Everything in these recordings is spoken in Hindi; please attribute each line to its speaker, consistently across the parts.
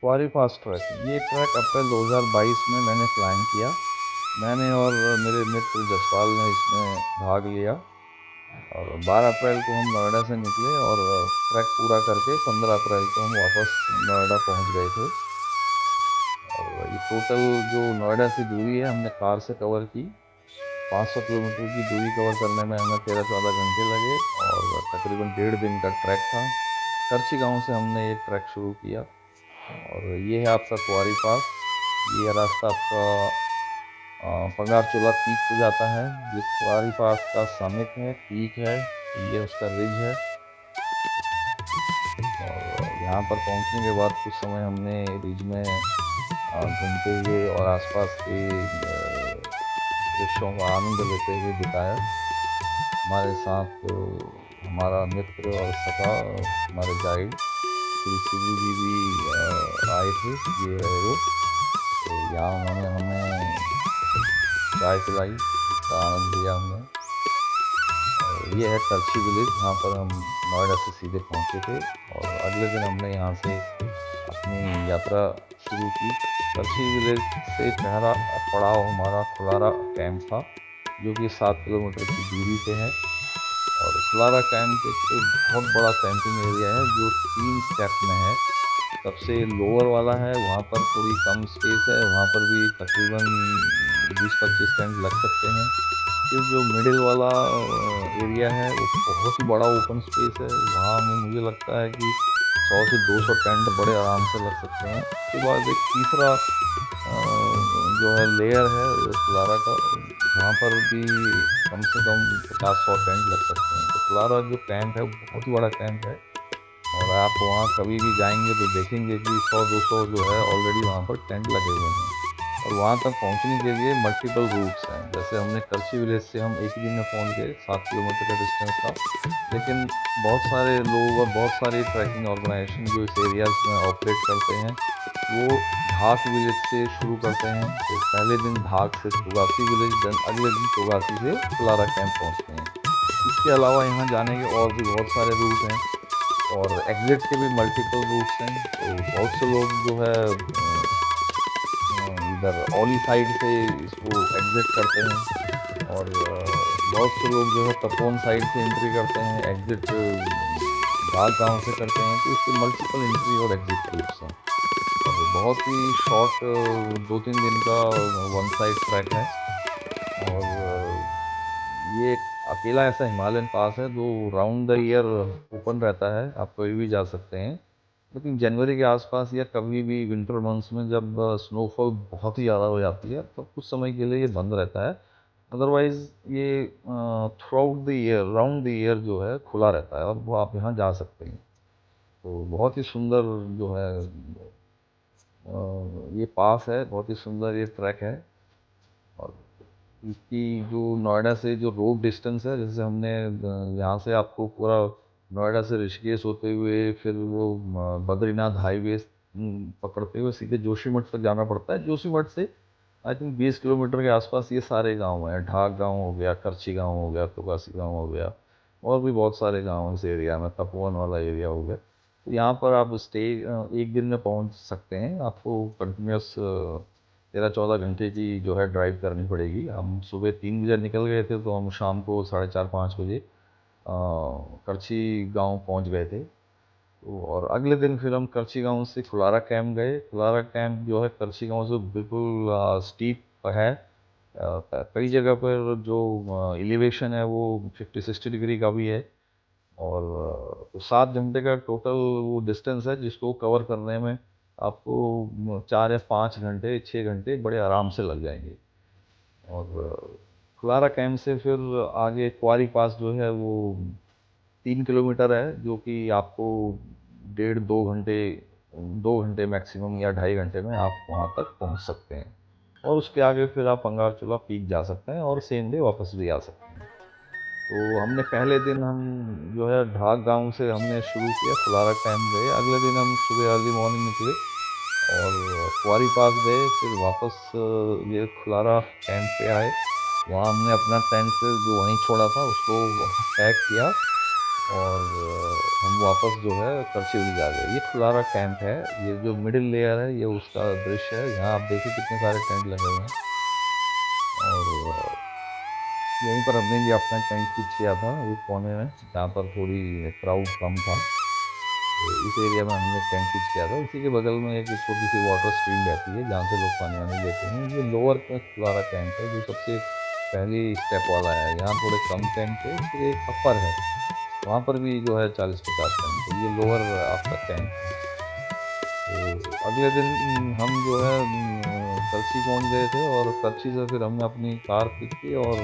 Speaker 1: क्वारी पास ट्रैक, ये ट्रैक अप्रैल 2022 में मैंने प्लान किया। मैंने और मेरे मित्र जसपाल ने इसमें भाग लिया और 12 अप्रैल को हम नोएडा से निकले और ट्रैक पूरा करके 15 अप्रैल को हम वापस नोएडा पहुंच गए थे। और ये टोटल जो नोएडा से दूरी है हमने कार से कवर की। 500 किलोमीटर की दूरी कवर करने में हमें 13-14 घंटे लगे और तकरीबन 1.5 दिन का ट्रैक था। करची गांव से हमने ये ट्रैक शुरू किया और ये है आपका कुंवारी पास। ये रास्ता आपका पंगारचूला पीक को जाता है। ये कुंवारी पास का समिट है, पीक है, ये उसका रिज है। और यहाँ पर पहुँचने के बाद कुछ समय हमने रिज में घूमते हुए और आसपास के दृश्यों का आनंद लेते हुए बिताया। हमारे साथ हमारा मित्र और सखा, हमारे गाइड श्री शिवू जी भी आए थे। ये रहे वो। तो यहाँ उन्होंने हमें चाय पिलाई, जिसका आनंद लिया हमने। और ये है करछी विलेज, जहाँ पर हम नोएडा से सीधे पहुँचे थे और अगले दिन हमने यहाँ से अपनी यात्रा शुरू की। करछी विलेज से पहला पड़ाव हमारा खुलारा कैंप था, जो कि 7 किलोमीटर की दूरी पे है। और खुलारा कैंप एक बहुत बड़ा कैंपिंग एरिया है जो 3 स्टेप में है। सबसे लोअर वाला है, वहाँ पर थोड़ी कम स्पेस है, वहाँ पर भी तकरीबन 20-25 टेंट लग सकते हैं। फिर जो मिडिल वाला एरिया है वो बहुत ही बड़ा ओपन स्पेस है, वहाँ में मुझे लगता है कि 100 से 200 टेंट बड़े आराम से लग सकते हैं। उसके बाद एक तीसरा जो है लेयर है फुलारा का, जहाँ पर भी कम से कम 50-100 टेंट लग सकते हैं। तो फुलारा जो कैंप है बहुत ही बड़ा कैंप है और आप वहाँ कभी भी जाएंगे तो देखेंगे कि 100-200 जो है ऑलरेडी वहाँ पर टेंट लगे हुए हैं। और वहाँ तक पहुँचने के लिए मल्टीपल रूट्स हैं। जैसे हमने करची विलेज से हम एक ही दिन में पहुँच गए, 7 किलोमीटर का डिस्टेंस था। लेकिन बहुत सारे लोग और बहुत सारे ट्रैकिंग ऑर्गेनाइजेशन जो इस एरियाज में ऑपरेट करते हैं, वो ढाक विलेज से शुरू करते हैं। तो पहले दिन ढाक से तोगासी विलेज, देन अगले दिन तोगासी से फुलारा कैंप पहुँचते हैं। इसके अलावा यहाँ जाने के और भी बहुत सारे रूट हैं और एग्जिट के भी मल्टीपल रूट्स हैं। तो बहुत से लोग जो है इधर ओली साइड से इसको एग्जिट करते हैं और बहुत से लोग जो है तपोवन साइड से एंट्री करते हैं, एग्जिट ढाक गांव से करते हैं। तो इसके मल्टीपल एंट्री और एग्जिट रूट्स हैं और बहुत ही शॉर्ट 2-3 दिन का वन साइड ट्रैक है। और ये एक अकेला ऐसा हिमालयन पास है जो राउंड द ईयर ओपन रहता है, आप कभी भी जा सकते हैं। लेकिन जनवरी के आसपास या कभी भी विंटर मंथ्स में जब स्नोफॉल बहुत ही ज़्यादा हो जाती है तो कुछ समय के लिए ये बंद रहता है। अदरवाइज़ ये through out the year, round the year जो है खुला रहता है और वो आप यहाँ जा सकते हैं। तो बहुत ही सुंदर जो है ये पास है, बहुत ही सुंदर ये ट्रैक है। और इसकी जो नोएडा से जो रोड डिस्टेंस है, जैसे हमने यहाँ से आपको पूरा नोएडा से ऋषिकेश होते हुए फिर वो बद्रीनाथ हाईवे पकड़ते हुए सीधे जोशीमठ तक जाना पड़ता है। जोशीमठ से आई थिंक 20 किलोमीटर के आसपास ये सारे गांव हैं। ढाक गांव हो गया, करछी गांव हो गया, तुगासी गांव हो गया और भी बहुत सारे गांव इस एरिया में, तपोवन वाला एरिया हो गया। तो यहाँ पर आप स्टे एक दिन में पहुँच सकते हैं। आपको कंटिन्यूस 13-14 घंटे की जो है ड्राइव करनी पड़ेगी। हम सुबह 3 बजे निकल गए थे तो हम शाम को 4:30-5 बजे करछी गांव पहुंच गए थे। तो और अगले दिन फिर हम करछी गांव से खुलारा कैंप गए। खुलारा कैंप जो है करछी गांव से बिल्कुल स्टीप है। कई जगह पर जो एलिवेशन है वो 50-60 डिग्री का भी है। और 7 घंटे का टोटल वो डिस्टेंस है जिसको कवर करने में आपको 4 या 5 घंटे 6 घंटे बड़े आराम से लग जाएंगे। और खुलारा कैंप से फिर आगे क्वारी पास जो है वो 3 किलोमीटर है, जो कि आपको 1.5-2 घंटे, 2 घंटे मैक्सिमम या 2.5 घंटे में आप वहाँ तक पहुँच सकते हैं। और उसके आगे फिर आप पंगारचूला पीक जा सकते हैं और सेम डे वापस भी आ सकते हैं। तो हमने पहले दिन हम जो है ढाक गांव से हमने शुरू किया, फुलारा कैंप गए। अगले दिन हम सुबह अर्ली मॉर्निंग निकले और कुंवारी पास गए। फिर वापस ये फुलारा कैंप पे आए। वहाँ हमने अपना टेंट जो वहीं छोड़ा था उसको पैक किया और हम वापस जो है करचिल जा गए। ये फुलारा कैंप है, ये जो मिडिल लेयर है ये उसका दृश्य है। यहाँ आप देखिए कितने सारे टेंट लगे हुए हैं, और यहीं पर हमने भी अपना टेंट पिच किया था एक कोने में, जहाँ पर थोड़ी क्राउड कम था। तो इस एरिया में हमने टेंट पिच किया था। इसी के बगल में एक छोटी सी वाटर स्ट्रीम बहती है, जहाँ से लोग पानी वानी लेते हैं। ये लोअर फुलारा कैंप है, जो सबसे पहली स्टेप वाला है। यहाँ थोड़े कम टेंट थे, फिर एक अपर है, वहाँ पर भी जो है 40-50 टेंट। तो ये लोअर आपका कैंप है। तो अगले दिन हम जो है करची पहुँच गए थे, और करची से फिर हमने अपनी कार पिक की, और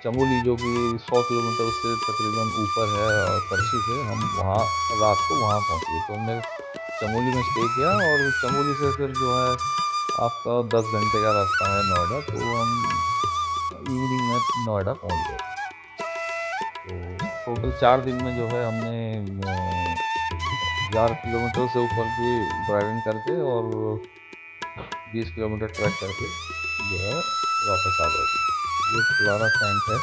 Speaker 1: चमोली, जो कि 100 किलोमीटर से तकरीबन ऊपर है करची से, हम वहाँ रात को वहाँ पहुँच गए। तो हमने चमोली में स्टे किया, और चमोली से फिर जो है आपका 10 घंटे का रास्ता है नोएडा। तो हम इवनिंग में नोएडा पहुँच गए। तो टोटल 4 दिन में जो है हमने 1000 किलोमीटर से ऊपर की ड्राइविंग करके और 20 किलोमीटर ट्रैक करके जो है वापस आ गए थे। ये फुलारा कैंप है।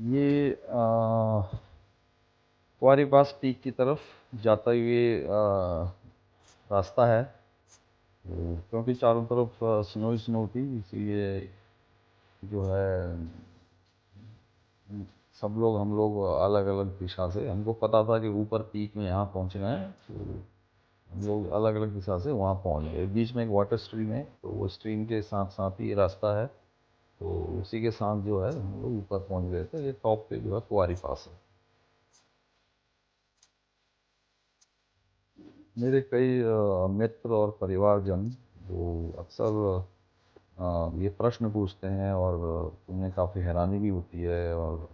Speaker 1: ये कुंवारी पास पीक की तरफ जाता हुए रास्ता है। क्योंकि चारों तरफ स्नो ही स्नो थी, इसलिए जो है सब लोग हम लोग अलग अलग दिशा से, हमको पता था कि ऊपर पीक में यहाँ पहुँचना है, तो हम लोग अलग अलग दिशा से वहाँ पहुँच गए। बीच में एक वाटर स्ट्रीम है, तो वो स्ट्रीम के साथ साथ ही रास्ता है, तो उसी के साथ जो है हम लोग ऊपर पहुँच गए थे। ये टॉप पे जो है कुंवारी पास है। मेरे कई मित्र और परिवारजन वो अक्सर ये प्रश्न पूछते हैं, और उन्हें काफ़ी हैरानी भी होती है, और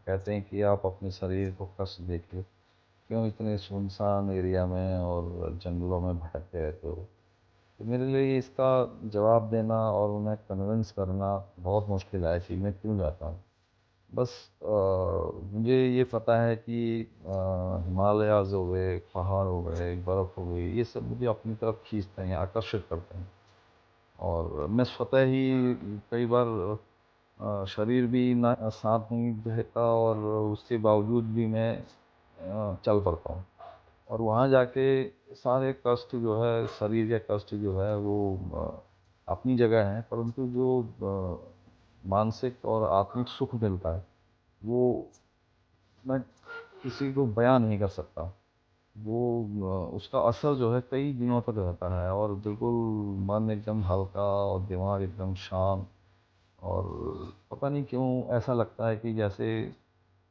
Speaker 1: कहते हैं कि आप अपने शरीर को कष्ट देके क्यों इतने सुनसान एरिया में और जंगलों में भटकते रहते हो। तो मेरे लिए इसका जवाब देना और उन्हें कन्विंस करना बहुत मुश्किल है कि मैं क्यों जाता हूँ। बस मुझे ये पता है कि हिमालयाज़ हो गए, पहाड़ हो गए, बर्फ़ हो गई, ये सब मुझे अपनी तरफ खींचते हैं, आकर्षित करते हैं। और मैं स्वतः ही कई बार शरीर भी ना साथ नहीं देता, और उसके बावजूद भी मैं चल पड़ता हूँ। और वहाँ जाके सारे कष्ट जो है, शरीर के कष्ट जो है वो अपनी जगह हैं, परंतु जो मानसिक और आत्मिक सुख मिलता है वो मैं किसी को बयां नहीं कर सकता। वो उसका असर जो है कई दिनों तक रहता है, और बिल्कुल मन एकदम हल्का और दिमाग एकदम शांत। और पता नहीं क्यों ऐसा लगता है कि जैसे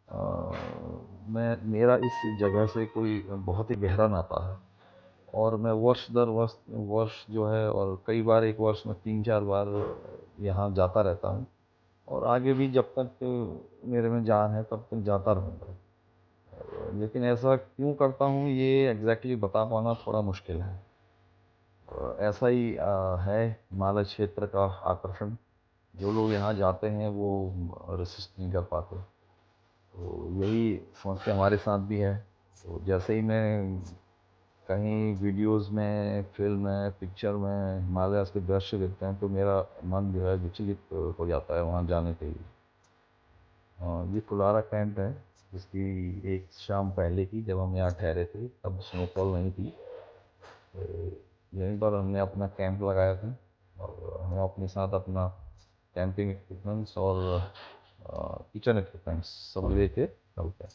Speaker 1: अ, मैं मेरा इस जगह से कोई बहुत ही गहरा नाता है। और मैं वर्ष दर वर्ष वर्ष जो है, और कई बार एक वर्ष में 3-4 बार यहाँ जाता रहता हूँ, और आगे भी जब तक मेरे में जान है तब तक जाता रहूँगा। लेकिन ऐसा क्यों करता हूँ ये एग्जैक्टली बता पाना थोड़ा मुश्किल है। ऐसा ही है हिमालय क्षेत्र का आकर्षण। जो लोग यहाँ जाते हैं वो रेसिस्ट नहीं कर पाते। तो यही समस्या हमारे साथ भी है। तो जैसे ही मैं कहीं वीडियोस में, फिल्म में, पिक्चर में हिमालय के दृश्य देखते हैं, तो मेरा मन जो है विचलित हो जाता है वहाँ जाने के लिए। ये फुलारा कैंप है, जिसकी एक शाम पहले की जब हम यहाँ ठहरे थे तब स्नोफॉल नहीं थी। तो यहीं पर हमने अपना कैंप लगाया था, और हम अपने साथ अपना कैंपिंग इक्विपमेंट्स और किचन इक्विपमेंट्स सब लेके चलते हैं।